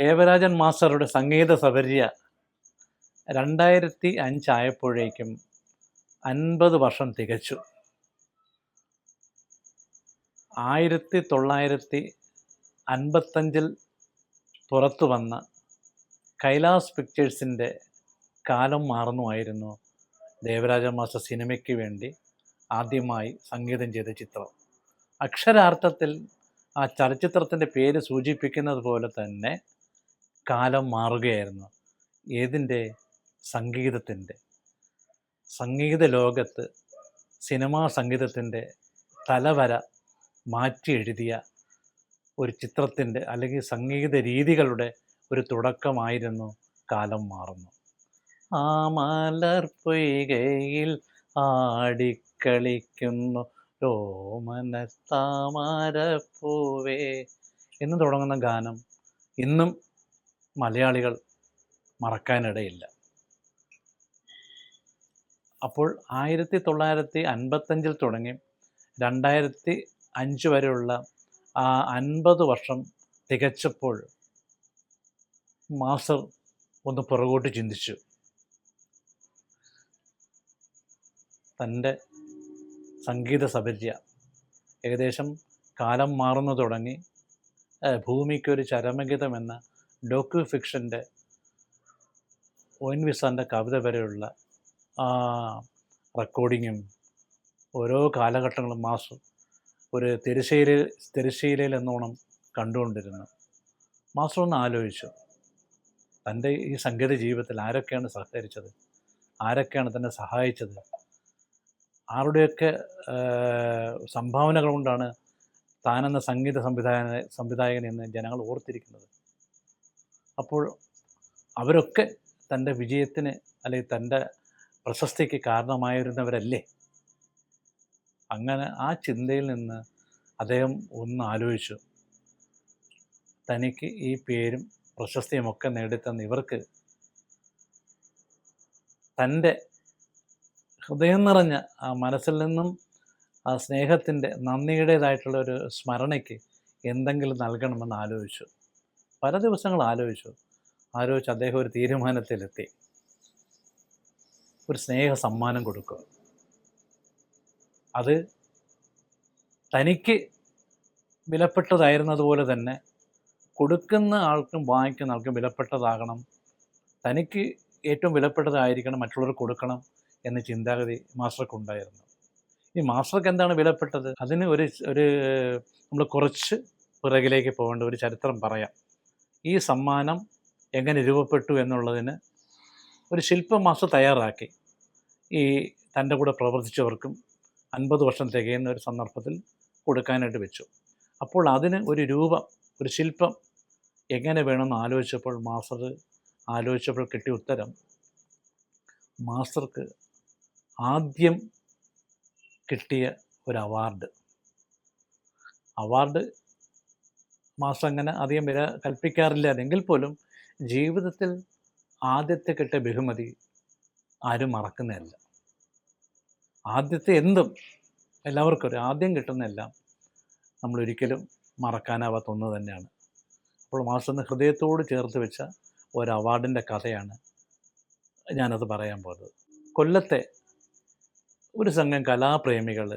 ദേവരാജൻ മാസ്റ്ററുടെ സംഗീത സബര്യ 2005 ആയപ്പോഴേക്കും 50 വർഷം തികച്ചു. 1955 പുറത്തു വന്ന കൈലാസ് പിക്ചേഴ്സിൻ്റെ കാലം മാറുന്നുമായിരുന്നു ദേവരാജൻ മാസ്റ്റർ സിനിമയ്ക്ക് വേണ്ടി ആദ്യമായി സംഗീതം ചെയ്ത ചിത്രം. അക്ഷരാർത്ഥത്തിൽ ആ ചലച്ചിത്രത്തിൻ്റെ പേര് സൂചിപ്പിക്കുന്നത് പോലെ തന്നെ കാലം മാറുകയായിരുന്നു. ഏതിൻ്റെ? സംഗീതത്തിൻ്റെ. സംഗീത ലോകത്ത് സിനിമാ സംഗീതത്തിൻ്റെ തലവര മാറ്റി എഴുതിയ ഒരു ചിത്രത്തിൻ്റെ അല്ലെങ്കിൽ സംഗീത രീതികളുടെ ഒരു തുടക്കമായിരുന്നു കാലം മാറുന്നു. ആ മലർ പൊയ്കയിൽ ആടിക്കളിക്കുന്നു രോമന താമരപ്പൂവേ എന്ന് തുടങ്ങുന്ന ഗാനം ഇന്നും മലയാളികൾ മറക്കാനിടയില്ല. അപ്പോൾ 1955 തുടങ്ങി 2005 വരെയുള്ള ആ 50 വർഷം തികച്ചപ്പോൾ മാസ്റ്റർ ഒന്ന് പുറകോട്ട് ചിന്തിച്ചു. തൻ്റെ സംഗീത സബര്യ ഏകദേശം കാലം മാറുന്നു തുടങ്ങി ഭൂമിക്കൊരു ചരമഗീതം എന്ന ഡോക്യു ഫിക്ഷൻ്റെ ഒ.എൻ. വി. സാറിൻ്റെ കവിത വരെയുള്ള ആ റെക്കോർഡിങ്ങും ഓരോ കാലഘട്ടങ്ങളും മാസ്റ്റർ ഒരു തിരശ്ശീലയിൽ എന്നോണം കണ്ടുകൊണ്ടിരുന്നു. മാസ്റ്റർ ഒന്ന് ആലോചിച്ചു, തൻ്റെ ഈ സംഗീത ജീവിതത്തിൽ ആരൊക്കെയാണ് സഹകരിച്ചത്, ആരൊക്കെയാണ് തന്നെ സഹായിച്ചത്, ആരുടെയൊക്കെ സംഭാവനകൾ കൊണ്ടാണ് താനെന്ന സംഗീത സംവിധായകൻ എന്ന് ജനങ്ങൾ ഓർത്തിരിക്കുന്നത്. അപ്പോൾ അവരൊക്കെ തൻ്റെ വിജയത്തിന് അല്ലെങ്കിൽ തൻ്റെ പ്രശസ്തിക്ക് കാരണമായിരുന്നവരല്ലേ? അങ്ങനെ ആ ചിന്തയിൽ നിന്ന് അദ്ദേഹം ഒന്ന് ആലോചിച്ചു, തനിക്ക് ഈ പേരും പ്രശസ്തിയുമൊക്കെ നേടിത്തന്ന ഇവർക്ക് തൻ്റെ ഹൃദയം നിറഞ്ഞ ആ മനസ്സിൽ നിന്നും ആ സ്നേഹത്തിൻ്റെ നന്ദിയുടേതായിട്ടുള്ള ഒരു സ്മരണയ്ക്ക് എന്തെങ്കിലും നൽകണമെന്ന് ആലോചിച്ചു. പല ദിവസങ്ങൾ ആലോചിച്ച് അദ്ദേഹം ഒരു തീരുമാനത്തിലെത്തി. ഒരു സ്നേഹ സമ്മാനം കൊടുക്കുക. അത് തനിക്ക് വിലപ്പെട്ടതായിരുന്നതുപോലെ തന്നെ കൊടുക്കുന്ന ആൾക്കും വാങ്ങിക്കുന്ന ആൾക്കും വിലപ്പെട്ടതാകണം, തനിക്ക് ഏറ്റവും വിലപ്പെട്ടതായിരിക്കണം, മറ്റുള്ളവർക്ക് കൊടുക്കണം എന്ന ചിന്താഗതി മാസ്റ്റർക്കുണ്ടായിരുന്നു. ഈ മാസ്റ്റർക്ക് എന്താണ് വിലപ്പെട്ടത്? അതിന് ഒരു നമ്മൾ കുറച്ച് പിറകിലേക്ക് പോകേണ്ട ഒരു ചരിത്രം പറയാം. ഈ സമ്മാനം എങ്ങനെ രൂപപ്പെട്ടു എന്നുള്ളതിന് ഒരു ശില്പം മാസ്റ്റർ തയ്യാറാക്കി ഈ തൻ്റെ കൂടെ പ്രവർത്തിച്ചവർക്കും 50 വർഷം തികയുന്ന ഒരു സന്ദർഭത്തിൽ കൊടുക്കാനായിട്ട് വെച്ചു. അപ്പോൾ അതിന് ഒരു രൂപം, ഒരു ശില്പം എങ്ങനെ വേണമെന്ന് ആലോചിച്ചപ്പോൾ കിട്ടിയ ഉത്തരം, മാസ്റ്റർക്ക് ആദ്യം കിട്ടിയ ഒരു അവാർഡ് മാസ്റ്റർ അങ്ങനെ അധികം വില കൽപ്പിക്കാറില്ല. എങ്കിൽ പോലും ജീവിതത്തിൽ ആദ്യത്തെ കിട്ടിയ ബഹുമതി ആരും മറക്കുന്നതല്ല. ആദ്യത്തെ എന്തും എല്ലാവർക്കും ഒരു ആദ്യം കിട്ടുന്നതെല്ലാം നമ്മളൊരിക്കലും മറക്കാനാവാത്ത ഒന്ന് തന്നെയാണ്. അപ്പോൾ മാസ്റ്ററിന് ഹൃദയത്തോട് ചേർത്ത് വെച്ച ഒരു അവാർഡിൻ്റെ കഥയാണ് ഞാനത് പറയാൻ പോകുന്നത്. കൊല്ലത്തെ ഒരു സംഘം കലാപ്രേമികൾ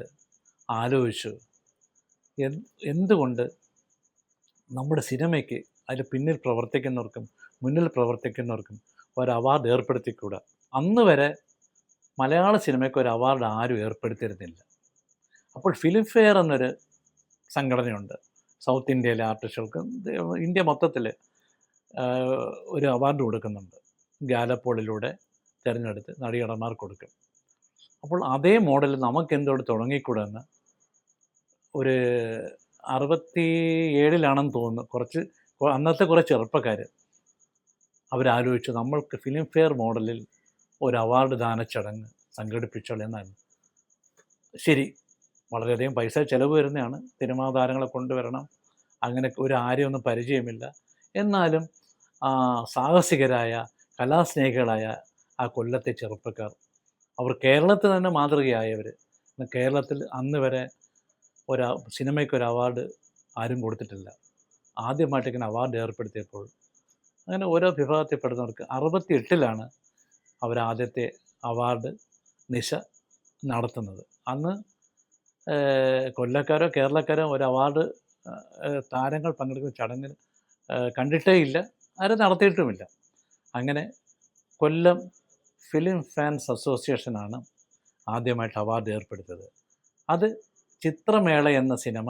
ആലോചിച്ചു, എന്തുകൊണ്ട് നമ്മുടെ സിനിമയ്ക്ക് അതിൽ പിന്നിൽ പ്രവർത്തിക്കുന്നവർക്കും മുന്നിൽ പ്രവർത്തിക്കുന്നവർക്കും ഒരു അവാർഡ് ഏർപ്പെടുത്തിക്കൂടാ? അന്ന് വരെ മലയാള സിനിമയ്ക്ക് ഒരു അവാർഡ് ആരും ഏർപ്പെടുത്തിയിരുന്നില്ല. അപ്പോൾ ഫിലിം ഫെയർ എന്നൊരു സംഘടനയുണ്ട്, സൗത്ത് ഇന്ത്യയിലെ ആർട്ടിസ്റ്റുകൾക്ക് ഇന്ത്യ മൊത്തത്തിൽ ഒരു അവാർഡ് കൊടുക്കുന്നുണ്ട്. ഗാലപ്പോളിലൂടെ തിരഞ്ഞെടുത്ത് നടികടന്മാർക്ക് കൊടുക്കും. അപ്പോൾ അതേ മോഡൽ നമുക്കെന്തോട് തുടങ്ങിക്കൂടെന്ന് ഒരു 67 തോന്നുന്നു, അന്നത്തെ കുറേ ചെറുപ്പക്കാർ അവരാലോചിച്ചു, നമ്മൾക്ക് ഫിലിം ഫെയർ മോഡലിൽ ഒരു അവാർഡ് ദാന ചടങ്ങ് സംഘടിപ്പിച്ചോളെന്നാണ്. ശരി, വളരെയധികം പൈസ ചിലവ് വരുന്നതാണ്, സിനിമാ താരങ്ങളെ കൊണ്ടുവരണം, അങ്ങനെ ആരെയൊന്നും പരിചയമില്ല. എന്നാലും സാഹസികരായ കലാസ്നേഹികളായ ആ കൊല്ലത്തെ ചെറുപ്പക്കാർ, അവർ കേരളത്തിൽ തന്നെ മാതൃകയായവർ. കേരളത്തിൽ അന്ന് വരെ സിനിമയ്ക്കൊരു അവാർഡ് ആരും കൊടുത്തിട്ടില്ല. ആദ്യമായിട്ട് ഇങ്ങനെ അവാർഡ് ഏർപ്പെടുത്തിയപ്പോൾ അങ്ങനെ ഓരോ വിഭാഗത്തിൽപ്പെടുന്നവർക്ക് 68-ലാണ് അവരാദ്യത്തെ അവാർഡ് നിശ നടത്തുന്നത്. അന്ന് കൊല്ലക്കാരോ കേരളക്കാരോ ഒരു അവാർഡ് താരങ്ങൾ പങ്കെടുക്കുന്ന ചടങ്ങിൽ കണ്ടിട്ടേ ഇല്ല, ആരും നടത്തിയിട്ടുമില്ല. അങ്ങനെ കൊല്ലം ഫിലിം ഫാൻസ് അസോസിയേഷനാണ് ആദ്യമായിട്ട് അവാർഡ് ഏർപ്പെടുത്തിയത്. അത് ചിത്രമേള എന്ന സിനിമ,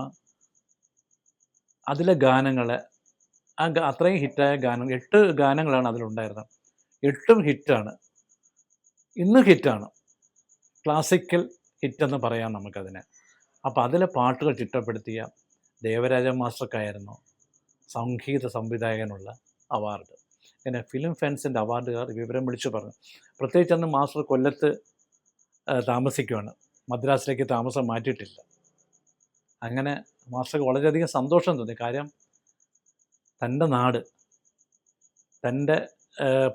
അതിലെ ഗാനങ്ങൾ, അത്രയും ഹിറ്റായ ഗാനം 8 ഗാനങ്ങളാണ് അതിലുണ്ടായിരുന്നത്. 8ഉം ഹിറ്റാണ്, ഇന്ന് ഹിറ്റാണ്, ക്ലാസിക്കൽ ഹിറ്റെന്ന് പറയാം നമുക്കതിനെ. അപ്പോൾ അതിലെ പാട്ടുകൾ ചിട്ടപ്പെടുത്തിയ ദേവരാജ മാസ്റ്റർക്കായിരുന്നു സംഗീത സംവിധായകനുള്ള അവാർഡ്. പിന്നെ ഫിലിം ഫാൻസിൻ്റെ അവാർഡുകാർ വിവരം വിളിച്ചു പറഞ്ഞു. പ്രത്യേകിച്ച് അന്ന് മാസ്റ്റർ കൊല്ലത്ത് താമസിക്കുകയാണ്, മദ്രാസിലേക്ക് താമസം മാറ്റിയിട്ടില്ല. അങ്ങനെ മാസ്റ്റർക്ക് വളരെയധികം സന്തോഷം തോന്നി. കാര്യം തൻ്റെ നാട്, തൻ്റെ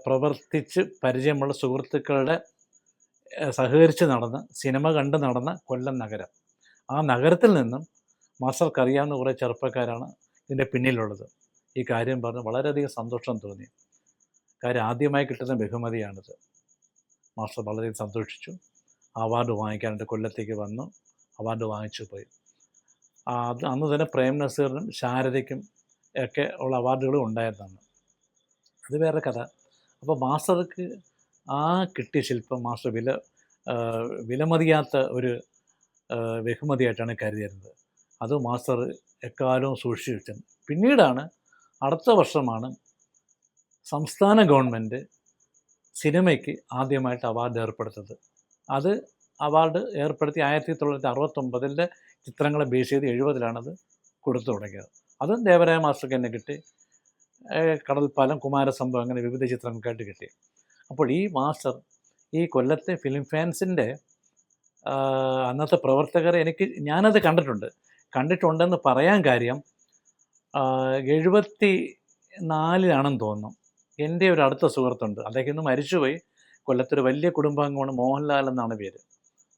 പ്രവർത്തിച്ച് പരിചയമുള്ള സുഹൃത്തുക്കളുടെ സഹകരിച്ച് നടന്ന് സിനിമ കണ്ട് നടന്ന കൊല്ലം നഗരം, ആ നഗരത്തിൽ നിന്നും മാസ്റ്റർക്കറിയാവുന്ന കുറേ ചെറുപ്പക്കാരാണ് ഇതിൻ്റെ പിന്നിലുള്ളത്. ഈ കാര്യം പറഞ്ഞ് വളരെയധികം സന്തോഷം തോന്നി. കാര്യം ആദ്യമായി കിട്ടുന്ന ബഹുമതിയാണിത്. മാസ്റ്റർ വളരെ സന്തോഷിച്ചു. അവാർഡ് വാങ്ങിക്കാനായിട്ട് കൊല്ലത്തേക്ക് വന്നു, അവാർഡ് വാങ്ങിച്ചു പോയി. അത് അന്ന് തന്നെ പ്രേം നസീറിനും ശാരദയ്ക്കും ഒക്കെ ഉള്ള അവാർഡുകളും ഉണ്ടായിരുന്നതാണ്. അത് വേറെ കഥ. അപ്പോൾ മാസ്റ്റർക്ക് ആ കിട്ടിയ ശില്പം മാസ്റ്റർ വിലമതിയാത്ത ഒരു ബഹുമതിയായിട്ടാണ് കരുതിയിരുന്നത്. അത് മാസ്റ്റർ എക്കാലവും സൂക്ഷിച്ചു വെച്ചത്. പിന്നീടാണ്, അടുത്ത വർഷമാണ് സംസ്ഥാന ഗവൺമെൻറ് സിനിമയ്ക്ക് ആദ്യമായിട്ട് അവാർഡ് ഏർപ്പെടുത്തുന്നത്. അത് അവാർഡ് ഏർപ്പെടുത്തി 1969 ചിത്രങ്ങളെ ബേസ് ചെയ്ത് 70-ലാണത് കൊടുത്തു തുടങ്ങിയത്. അതും ദേവരായ മാസ്റ്റർക്ക് തന്നെ കിട്ടി. കടൽപ്പാലം, കുമാരസംഭവം, അങ്ങനെ വിവിധ ചിത്രങ്ങൾക്കായിട്ട് കിട്ടി. അപ്പോൾ ഈ മാസ്റ്റർ ഈ കൊല്ലത്തെ ഫിലിം ഫാൻസിൻ്റെ അന്നത്തെ പ്രവർത്തകരെ ഞാനത് കണ്ടിട്ടുണ്ടെന്ന് പറയാൻ കാര്യം 74-ലാണെന്ന് തോന്നുന്നു. എൻ്റെ ഒരു അടുത്ത സുഹൃത്തുണ്ട്, അദ്ദേഹം ഇന്ന് മരിച്ചുപോയി. കൊല്ലത്തൊരു വലിയ കുടുംബാംഗമാണ്, മോഹൻലാൽ എന്നാണ് പേര്.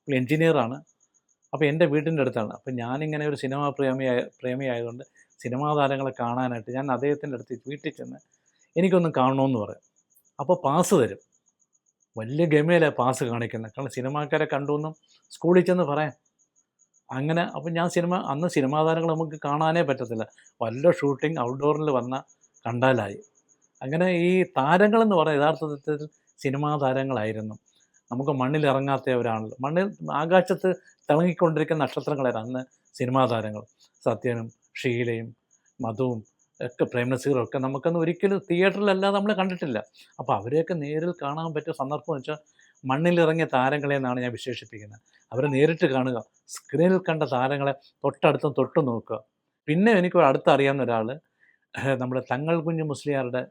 എൻജിനീയറാണ്. അപ്പോൾ എൻ്റെ വീടിൻ്റെ അടുത്താണ്. അപ്പോൾ ഞാനിങ്ങനെ ഒരു സിനിമാ പ്രേമിയായതുകൊണ്ട് സിനിമാ താരങ്ങളെ കാണാനായിട്ട് ഞാൻ അദ്ദേഹത്തിൻ്റെ അടുത്ത് വീട്ടിൽ ചെന്ന് എനിക്കൊന്ന് കാണണമെന്ന് പറയും. അപ്പോൾ പാസ് തരും. വലിയ ഗമയിലാണ് പാസ് കാണിക്കുന്നത്. കാരണം സിനിമാക്കാരെ കണ്ടുവെന്നും സ്കൂളിൽ ചെന്ന് പറയാം. അങ്ങനെ അപ്പോൾ ഞാൻ അന്ന് സിനിമാ താരങ്ങൾ നമുക്ക് കാണാനേ പറ്റത്തില്ല. വല്ല ഷൂട്ടിംഗ് ഔട്ട്ഡോറിൽ വന്ന കണ്ടാലായി. അങ്ങനെ ഈ താരങ്ങളെന്ന് പറഞ്ഞാൽ യഥാർത്ഥത്തിൽ സിനിമാ താരങ്ങളായിരുന്നു. നമുക്ക് മണ്ണിലിറങ്ങാത്തവരാണല്ലോ, മണ്ണിൽ ആകാശത്ത് തിളങ്ങിക്കൊണ്ടിരിക്കുന്ന നക്ഷത്രങ്ങളായിരുന്നു അന്ന് സിനിമാ താരങ്ങൾ. സത്യനും ഷീലയും മധുവും ഒക്കെ പ്രേം നസീറും ഒക്കെ നമുക്കൊന്നും ഒരിക്കലും തിയേറ്ററിലല്ലാതെ നമ്മൾ കണ്ടിട്ടില്ല. അപ്പോൾ അവരെയൊക്കെ നേരിൽ കാണാൻ പറ്റിയ സന്ദർഭം എന്ന് വെച്ചാൽ മണ്ണിലിറങ്ങിയ താരങ്ങളെ എന്നാണ് ഞാൻ വിശേഷിപ്പിക്കുന്നത്. അവരെ നേരിട്ട് കാണുക, സ്ക്രീനിൽ കണ്ട താരങ്ങളെ തൊട്ടടുത്തും തൊട്ട് നോക്കുക. പിന്നെ എനിക്ക് അടുത്തറിയാവുന്ന ഒരാൾ, നമ്മുടെ തങ്ങൾ കുഞ്ഞു മുസ്ലിയാരുടെ,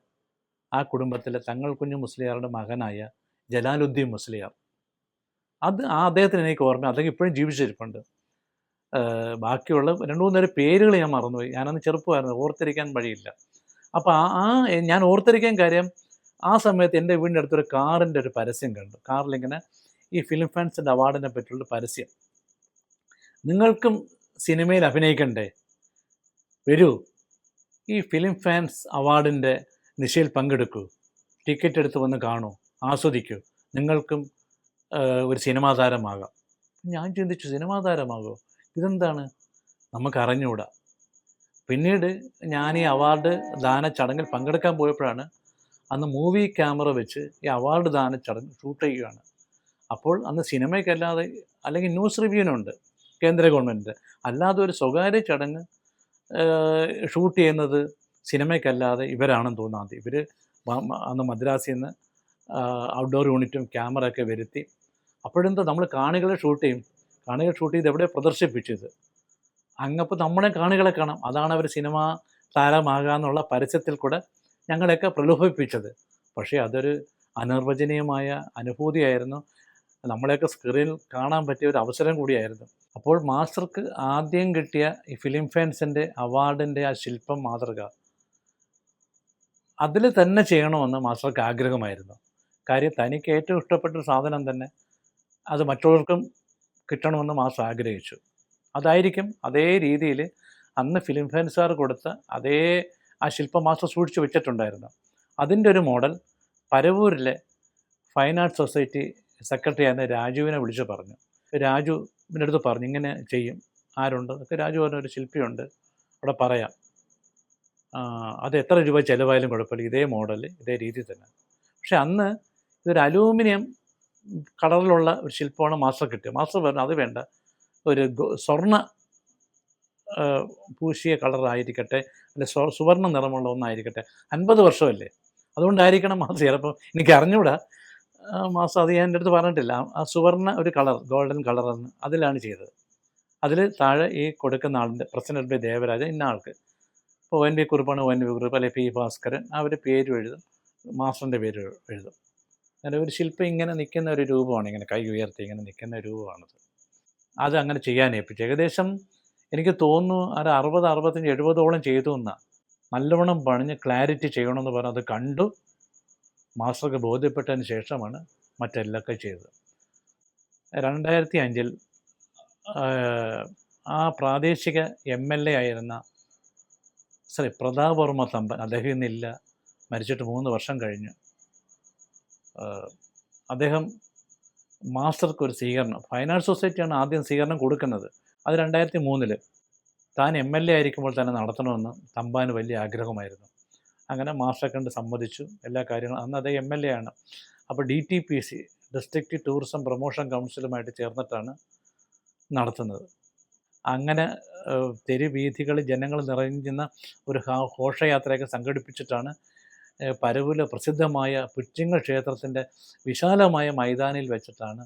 ആ കുടുംബത്തിലെ തങ്ങൾ കുഞ്ഞു മുസ്ലിയാരുടെ മകനായ ജലാലുദ്ദീൻ മുസ്ലിയാർ. അദ്ദേഹത്തിന് എനിക്ക് ഓർമ്മ, അദ്ദേഹം ഇപ്പോഴും ജീവിച്ചിരിപ്പുണ്ട്. ബാക്കിയുള്ള 2-3 പേരുകൾ ഞാൻ മറന്നുപോയി. ഞാനന്ന് ചെറുപ്പമായിരുന്നു, ഓർത്തിരിക്കാൻ വഴിയില്ല. അപ്പോൾ ഞാൻ ഓർത്തിരിക്കാൻ കാര്യം, ആ സമയത്ത് എൻ്റെ വീടിൻ്റെ അടുത്തൊരു കാറിൻ്റെ ഒരു പരസ്യം കണ്ടു. കാറിലിങ്ങനെ ഈ ഫിലിം ഫാൻസിൻ്റെ അവാർഡിനെ പറ്റിയുള്ള പരസ്യം. നിങ്ങൾക്കും സിനിമയിൽ അഭിനയിക്കണ്ടേ, വരൂ ഈ ഫിലിം ഫാൻസ് അവാർഡിൻ്റെ നിശയിൽ പങ്കെടുക്കൂ, ടിക്കറ്റ് എടുത്ത് വന്ന് കാണൂ, ആസ്വദിക്കൂ, നിങ്ങൾക്കും ഒരു സിനിമാ താരമാകാം. ഞാൻ ചിന്തിച്ചു, സിനിമാ താരമാകുമോ, ഇതെന്താണ്, നമുക്കറിഞ്ഞുകൂടാ. പിന്നീട് ഞാൻ ഈ അവാർഡ് ദാന ചടങ്ങിൽ പങ്കെടുക്കാൻ പോയപ്പോഴാണ്, അന്ന് മൂവി ക്യാമറ വെച്ച് ഈ അവാർഡ് ദാന ചടങ്ങ് ഷൂട്ട് ചെയ്യുകയാണ്. അപ്പോൾ അന്ന് സിനിമയ്ക്കല്ലാതെ, അല്ലെങ്കിൽ ന്യൂസ് റിവ്യൂവിനുണ്ട് കേന്ദ്ര ഗവൺമെൻറ്, അല്ലാതെ ഒരു സ്വകാര്യ ചടങ്ങ് ഷൂട്ട് ചെയ്യുന്നത് സിനിമയ്ക്കല്ലാതെ ഇവരാണെന്ന് തോന്നുന്നത്. ഇവർ അന്ന് മദ്രാസിൽ നിന്ന് ഔട്ട്ഡോർ യൂണിറ്റും ക്യാമറ ഒക്കെ വരുത്തി. അപ്പോഴെന്താ, നമ്മൾ കാണികളെ ഷൂട്ട് ചെയ്യും, കാണികൾ ഷൂട്ട് ചെയ്ത് എവിടെ പ്രദർശിപ്പിച്ചത്, അങ്ങപ്പോൾ നമ്മളെ കാണികളെ കാണാം. അതാണ് അവർ സിനിമാ താരമാകാമെന്നുള്ള പരസ്യത്തിൽ കൂടെ ഞങ്ങളെയൊക്കെ പ്രലോഭിപ്പിച്ചത്. പക്ഷേ അതൊരു അനിർവചനീയമായ അനുഭൂതിയായിരുന്നു. നമ്മളെയൊക്കെ സ്ക്രീനിൽ കാണാൻ പറ്റിയ ഒരു അവസരം കൂടിയായിരുന്നു. അപ്പോൾ മാസ്റ്റർക്ക് ആദ്യം കിട്ടിയ ഈ ഫിലിം ഫാൻസിൻ്റെ അവാർഡിൻ്റെ ആ ശില്പം മാതൃക, അതിൽ തന്നെ ചെയ്യണമെന്ന് മാസ്റ്റർക്ക് ആഗ്രഹമായിരുന്നു. കാര്യം തനിക്ക് ഏറ്റവും ഇഷ്ടപ്പെട്ടൊരു സാധനം തന്നെ അത് മറ്റുള്ളവർക്കും കിട്ടണമെന്ന് മാസ്റ്റർ ആഗ്രഹിച്ചു. അതായിരിക്കും അതേ രീതിയിൽ അന്ന് ഫിലിം ഫാൻസുകാർ കൊടുത്ത അതേ ആ ശില്പം മാസ്റ്റർ സൂക്ഷിച്ചു വെച്ചിട്ടുണ്ടായിരുന്നു. അതിൻ്റെ ഒരു മോഡൽ പരവൂരിലെ ഫൈൻ ആർട്സ് സൊസൈറ്റി സെക്രട്ടറി ആയിരുന്ന രാജുവിനെ വിളിച്ച് പറഞ്ഞു. രാജുവിൻ്റെ അടുത്ത് പറഞ്ഞു ഇങ്ങനെ ചെയ്യും, ആരുണ്ട് ഒക്കെ. രാജു പറഞ്ഞ ഒരു ശില്പിയുണ്ട്, അവിടെ പറയാം, അത് എത്ര രൂപ ചിലവായാലും കുഴപ്പമില്ല, ഇതേ മോഡൽ ഇതേ രീതിയിൽ തന്നെ. പക്ഷെ അന്ന് ഇതൊരു അലൂമിനിയം കളറിലുള്ള ഒരു ശില്പമാണ് മാസ്റ്റർ കിട്ടിയത്. മാസ്റ്റർ പറഞ്ഞു അത് വേണ്ട, ഒരു സ്വർണ്ണ പൂശിയ കളറായിരിക്കട്ടെ, അല്ലെ സുവർണ്ണ നിറമുള്ള ഒന്നായിരിക്കട്ടെ, 50 വർഷമല്ലേ, അതുകൊണ്ടായിരിക്കണം മാസ്റ്റർ. ചിലപ്പോൾ എനിക്ക് അറിഞ്ഞുകൂടാ, മാസ്റ്റർ അത് ഞാൻ എൻ്റെ അടുത്ത് പറഞ്ഞിട്ടില്ല. ആ സുവർണ്ണ ഒരു കളർ, ഗോൾഡൻ കളറെന്ന് അതിലാണ് ചെയ്തത്. അതിൽ താഴെ ഈ കൊടുക്കുന്ന ആളിൻ്റെ പ്രസിഡന്റ് ബി ദേവരാജ ഇന്ന ആൾക്ക്, ഇപ്പോൾ ONV കുറുപ്പാണ് ONV കുറുപ്പ്, അല്ലെങ്കിൽ P ഭാസ്കരൻ, അവർ പേരും എഴുതും, മാസ്റ്ററിൻ്റെ പേര് എഴുതും. അങ്ങനെ ഒരു ശില്പം ഇങ്ങനെ നിൽക്കുന്ന ഒരു രൂപമാണ്, ഇങ്ങനെ കൈ ഉയർത്തി ഇങ്ങനെ നിൽക്കുന്ന രൂപമാണത്. അത് അങ്ങനെ ചെയ്യാൻ ഏൽപ്പിച്ചു. ഏകദേശം എനിക്ക് തോന്നുന്നു ഒരു 60, 65, 70ഓളം ചെയ്തു എന്നാണ്. നല്ലവണ്ണം പണിഞ്ഞ് ക്ലാരിറ്റി ചെയ്യണമെന്ന് പറഞ്ഞ് അത് കണ്ടു. മാസ്റ്റർക്ക് ബോധ്യപ്പെട്ടതിന് ശേഷമാണ് മറ്റെല്ലൊക്കെ ചെയ്തത്. 2005 ആ പ്രാദേശിക MLA ആയിരുന്ന ശ്രീ പ്രതാപ് വർമ്മ തമ്പൻ, അദ്ദേഹം ഇന്നില്ല, മരിച്ചിട്ട് 3 വർഷം കഴിഞ്ഞു. അദ്ദേഹം മാസ്റ്റർക്ക് ഒരു സ്വീകരണം, ഫൈൻ ആർട്സ് സൊസൈറ്റിയാണ് ആദ്യം സ്വീകരണം കൊടുക്കുന്നത്. അത് 2003 താൻ MLA ആയിരിക്കുമ്പോൾ തന്നെ നടത്തണമെന്ന് തമ്പാന് വലിയ ആഗ്രഹമായിരുന്നു. അങ്ങനെ മാസ്റ്ററെ കണ്ട് സമ്മതിച്ചു എല്ലാ കാര്യങ്ങളും. അന്ന് അദ്ദേഹം MLA ആണ്. അപ്പോൾ DTPC, ഡിസ്ട്രിക്റ്റ് ടൂറിസം പ്രൊമോഷൻ കൗൺസിലുമായിട്ട് ചേർന്നിട്ടാണ് നടത്തുന്നത്. അങ്ങനെ തെരുവീഥികളിൽ ജനങ്ങൾ നിറഞ്ഞുന്ന ഒരു ഘോഷയാത്രയൊക്കെ സംഘടിപ്പിച്ചിട്ടാണ് പരവൂരിലെ പ്രസിദ്ധമായ പുറ്റിങ്ങൽ ക്ഷേത്രത്തിൻ്റെ വിശാലമായ മൈതാനിയിൽ വെച്ചിട്ടാണ്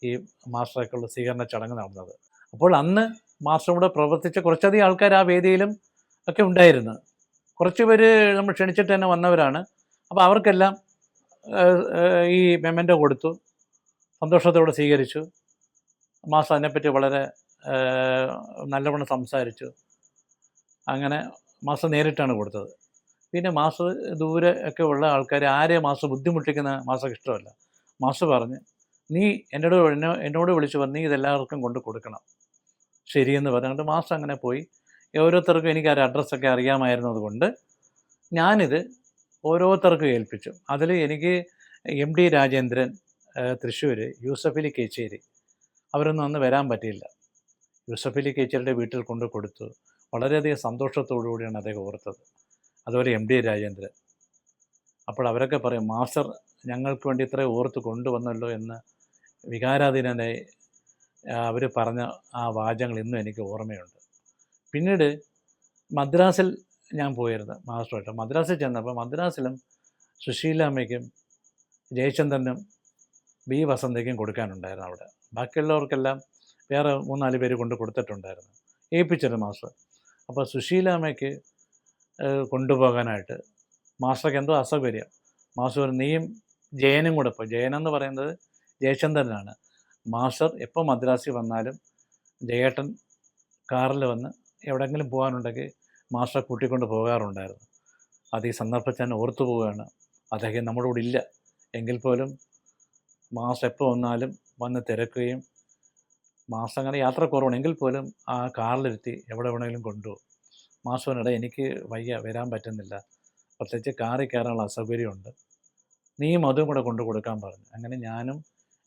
ഈ മാസ്റ്റർക്കുള്ള സ്വീകരണ ചടങ്ങ് നടന്നത്. അപ്പോൾ അന്ന് മാസ്റ്റർ കൂടെ പ്രവർത്തിച്ച കുറച്ചധികം ആൾക്കാർ ആ വേദിയിലും ഒക്കെ ഉണ്ടായിരുന്നു. കുറച്ച് പേര് നമ്മൾ ക്ഷണിച്ചിട്ട് തന്നെ വന്നവരാണ്. അപ്പോൾ അവർക്കെല്ലാം ഈ മെമൻറ്റോ കൊടുത്തു, സന്തോഷത്തോടെ സ്വീകരിച്ചു. മാസ്റ്റർ അതിനെപ്പറ്റി വളരെ നല്ലവണ്ണം സംസാരിച്ചു. അങ്ങനെ മാസ്റ്റർ നേരിട്ടാണ് കൊടുത്തത്. പിന്നെ മാസ്റ്റർ ദൂരെ ഒക്കെ ഉള്ള ആൾക്കാർ ആരെയും മാസ്റ്റർ ബുദ്ധിമുട്ടിക്കുന്ന മാസ്റ്റർക്ക് ഇഷ്ടമല്ല. മാസ്റ്റർ പറഞ്ഞ്, നീ എന്നോട് വിളിച്ചു പറഞ്ഞ് നീ ഇതെല്ലാവർക്കും കൊണ്ട് കൊടുക്കണം. ശരിയെന്ന് പറഞ്ഞുകൊണ്ട് മാസ്റ്റർ അങ്ങനെ പോയി. ഓരോരുത്തർക്കും എനിക്ക് ആ അഡ്രസ്സൊക്കെ അറിയാമായിരുന്നത് കൊണ്ട് ഞാനിത് ഓരോരുത്തർക്കും ഏൽപ്പിച്ചു. അതിൽ എനിക്ക് MD രാജേന്ദ്രൻ തൃശ്ശൂർ, യൂസഫലി കേച്ചേരി, അവരൊന്നും അന്ന് വരാൻ പറ്റിയില്ല. യൂസഫലി കേച്ചേരിയുടെ വീട്ടിൽ കൊണ്ട് കൊടുത്തു. വളരെയധികം സന്തോഷത്തോടു കൂടിയാണ് അദ്ദേഹം ഓർത്തത്. അതുപോലെ MD രാജേന്ദ്രൻ. അപ്പോൾ അവരൊക്കെ പറയും, മാസ്റ്റർ ഞങ്ങൾക്ക് വേണ്ടി ഇത്രയും ഓർത്ത് കൊണ്ടുവന്നല്ലോ എന്ന് വികാരാധീനനായി അവർ പറഞ്ഞ ആ വാചകങ്ങൾ ഇന്നും എനിക്ക് ഓർമ്മയുണ്ട്. പിന്നീട് മദ്രാസിൽ ഞാൻ പോയിരുന്നു മാസ്റ്ററായിട്ട്. മദ്രാസിൽ ചെന്നപ്പോൾ മദ്രാസിലും സുശീലാമ്മയ്ക്കും ജയചന്ദ്രനും B വസന്തയ്ക്കും കൊടുക്കാനുണ്ടായിരുന്നു അവിടെ. ബാക്കിയുള്ളവർക്കെല്ലാം വേറെ 3-4 പേര് കൊണ്ട് കൊടുത്തിട്ടുണ്ടായിരുന്നു, ഏൽപ്പിച്ചിരുന്നു മാസ്റ്റർ. അപ്പോൾ സുശീലാമ്മയ്ക്ക് കൊണ്ടുപോകാനായിട്ട് മാസ്റ്റർക്ക് എന്തോ അസൗകര്യം. മാസ്റ്റർ നീയും ജയനും കൂടെ പോയി. ജയനെന്ന് പറയുന്നത് ജയചന്ദ്രനാണ്. മാസ്റ്റർ എപ്പോൾ മദ്രാസിൽ വന്നാലും ജയേട്ടൻ കാറിൽ വന്ന് എവിടെയെങ്കിലും പോകാനുണ്ടെങ്കിൽ മാസ്റ്ററെ കൂട്ടിക്കൊണ്ട് പോകാറുണ്ടായിരുന്നു. അത് ഈ സന്ദർഭത്തിൽ ഞാൻ ഓർത്തു പോവുകയാണ്. അദ്ദേഹം നമ്മുടെ കൂടെ ഇല്ല എങ്കിൽ പോലും മാസ്റ്റർ എപ്പോൾ വന്നാലും വന്ന് തിരക്കുകയും, മാസ്റ്റർ അങ്ങനെ യാത്ര കുറവാണെങ്കിൽ പോലും ആ കാറിലിരുത്തി എവിടെ വേണമെങ്കിലും കൊണ്ടുപോകും. മാസ്റ്ററിനിടെ എനിക്ക് വയ്യ, വരാൻ പറ്റുന്നില്ല, പ്രത്യേകിച്ച് കാറിൽ കയറാനുള്ള അസൗകര്യമുണ്ട്, നീയും അതും കൂടെ കൊണ്ടു കൊടുക്കാൻ പറഞ്ഞു. അങ്ങനെ ഞാനും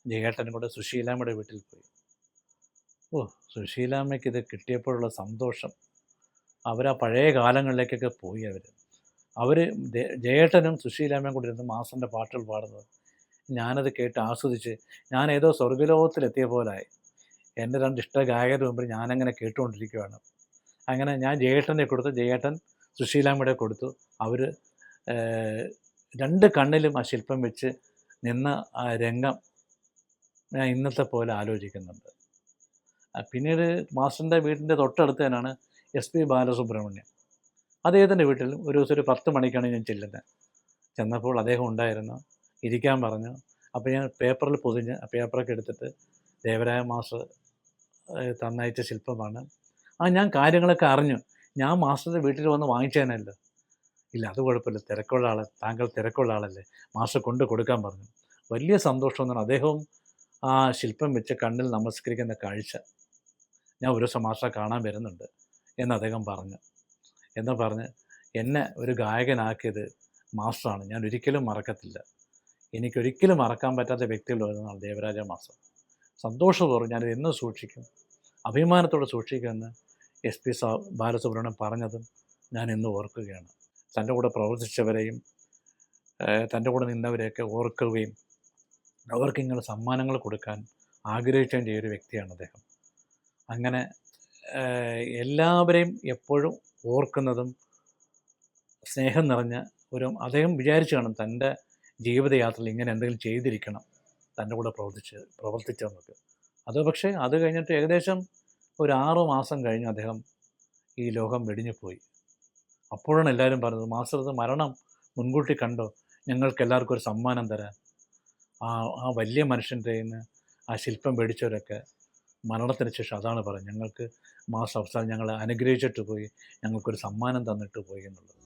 ജയേട്ടനും കൂടെ സുശീലാമ്മയുടെ വീട്ടിൽ പോയി. സുശീലാമ്മയ്ക്ക് ഇത് കിട്ടിയപ്പോഴുള്ള സന്തോഷം, അവരാ പഴയ കാലങ്ങളിലേക്കൊക്കെ പോയി. അവർ ജയേട്ടനും സുശീലാമ്മയും കൂടി ഇരുന്ന് മാസ്റ്ററിൻ്റെ പാട്ടുകൾ പാടുന്നത് ഞാനത് കേട്ട് ആസ്വദിച്ച് ഞാൻ ഏതോ സ്വർഗ്ഗലോകത്തിലെത്തിയ പോലായി. എൻ്റെ 2 ഇഷ്ട ഗായകരുടെ മുമ്പിൽ ഞാനങ്ങനെ കേട്ടുകൊണ്ടിരിക്കുകയാണ്. അങ്ങനെ ഞാൻ ജയേട്ടനെ കൊടുത്തു, ജയേട്ടൻ സുശീലാമ്മയുടെ കൊടുത്തു. അവർ 2 കണ്ണിലും ആ ശില്പം വെച്ച് നിന്ന ആ രംഗം ഞാൻ ഇന്നത്തെ പോലെ ആലോചിക്കുന്നുണ്ട്. പിന്നീട് മാസ്റ്ററിൻ്റെ വീടിൻ്റെ തൊട്ടടുത്ത് തന്നെയാണ് SP ബാലസുബ്രഹ്മണ്യം. അദ്ദേഹത്തിൻ്റെ വീട്ടിൽ ഒരു ദിവസം ഒരു 10 മണിക്കാണ് ഞാൻ ചെല്ലുന്നത്. ചെന്നപ്പോൾ അദ്ദേഹം ഉണ്ടായിരുന്നു, ഇരിക്കാൻ പറഞ്ഞു. അപ്പോൾ ഞാൻ പേപ്പറിൽ പൊതിഞ്ഞ് ആ പേപ്പറൊക്കെ എടുത്തിട്ട്, ദേവരായ മാസ്റ്റർ തന്നയച്ച ശില്പമാണ്. ഞാൻ കാര്യങ്ങളൊക്കെ അറിഞ്ഞു. ഞാൻ മാസ്റ്ററുടെ വീട്ടിൽ വന്ന് വാങ്ങിച്ചേനല്ലോ. ഇല്ല, അത് കുഴപ്പമില്ല, തിരക്കുള്ള ആൾ, താങ്കൾ തിരക്കുള്ള ആളല്ലേ, മാസ്റ്റർ കൊണ്ട് കൊടുക്കാൻ പറഞ്ഞു. വലിയ സന്തോഷം എന്നാണ്. അദ്ദേഹവും ആ ശില്പം വെച്ച് കണ്ണിൽ നമസ്കരിക്കുന്ന കാഴ്ച, ഞാൻ ഒരു ദിവസം മാസ്റ്ററെ കാണാൻ വരുന്നുണ്ട് എന്ന് അദ്ദേഹം പറഞ്ഞു. എന്ന് പറഞ്ഞ് എന്നെ ഒരു ഗായകനാക്കിയത് മാസ്റ്ററാണ്. ഞാൻ ഒരിക്കലും മറക്കത്തില്ല. എനിക്കൊരിക്കലും മറക്കാൻ പറ്റാത്ത വ്യക്തികളിൽ ഒരാളാണ് ദേവരാജ മാസ്റ്റർ. സന്തോഷപൂർവ്വം ഞാനിത് എന്നും സൂക്ഷിക്കും, അഭിമാനത്തോടെ സൂക്ഷിക്കുമെന്ന് എസ് പി ബാലസുബ്രഹ്മണ്യം പറഞ്ഞതും ഞാൻ ഇന്ന് ഓർക്കുകയാണ്. തൻ്റെ കൂടെ പ്രവർത്തിച്ചവരെയും തൻ്റെ കൂടെ നിന്നവരെയൊക്കെ ഓർക്കുകയും അവർക്കിങ്ങനെ സമ്മാനങ്ങൾ കൊടുക്കാൻ ആഗ്രഹിക്കുകയും ചെയ്തൊരു വ്യക്തിയാണ് അദ്ദേഹം. അങ്ങനെ എല്ലാവരെയും എപ്പോഴും ഓർക്കുന്നതും സ്നേഹം നിറഞ്ഞ അദ്ദേഹം വിചാരിച്ചു കാണും തൻ്റെ ജീവിതയാത്രയിൽ ഇങ്ങനെ എന്തെങ്കിലും ചെയ്തിരിക്കണം തൻ്റെ കൂടെ പ്രവർത്തിച്ചവർക്ക്. അത് പക്ഷേ അത് കഴിഞ്ഞിട്ട് ഏകദേശം ഒരു 6 മാസം കഴിഞ്ഞ് അദ്ദേഹം ഈ ലോകം വെടിഞ്ഞു പോയി. അപ്പോഴാണ് എല്ലാവരും പറഞ്ഞത്, മാസ്റ്റർ മരണം മുൻകൂട്ടി കണ്ടോ, ഞങ്ങൾക്ക് എല്ലാവർക്കും ഒരു സമ്മാനം തരാൻ. ആ വലിയ മനുഷ്യൻ്റെ കയ്യിൽ ആ ശില്പം മേടിച്ചവരൊക്കെ മരണത്തിന് ശേഷം അതാണ് പറയുന്നത്, ഞങ്ങൾക്ക് മാസ്റ്റർ അവസാനം ഞങ്ങളെ അനുഗ്രഹിച്ചിട്ട് പോയി, ഞങ്ങൾക്കൊരു സമ്മാനം തന്നിട്ട് പോയി എന്നുള്ളത്.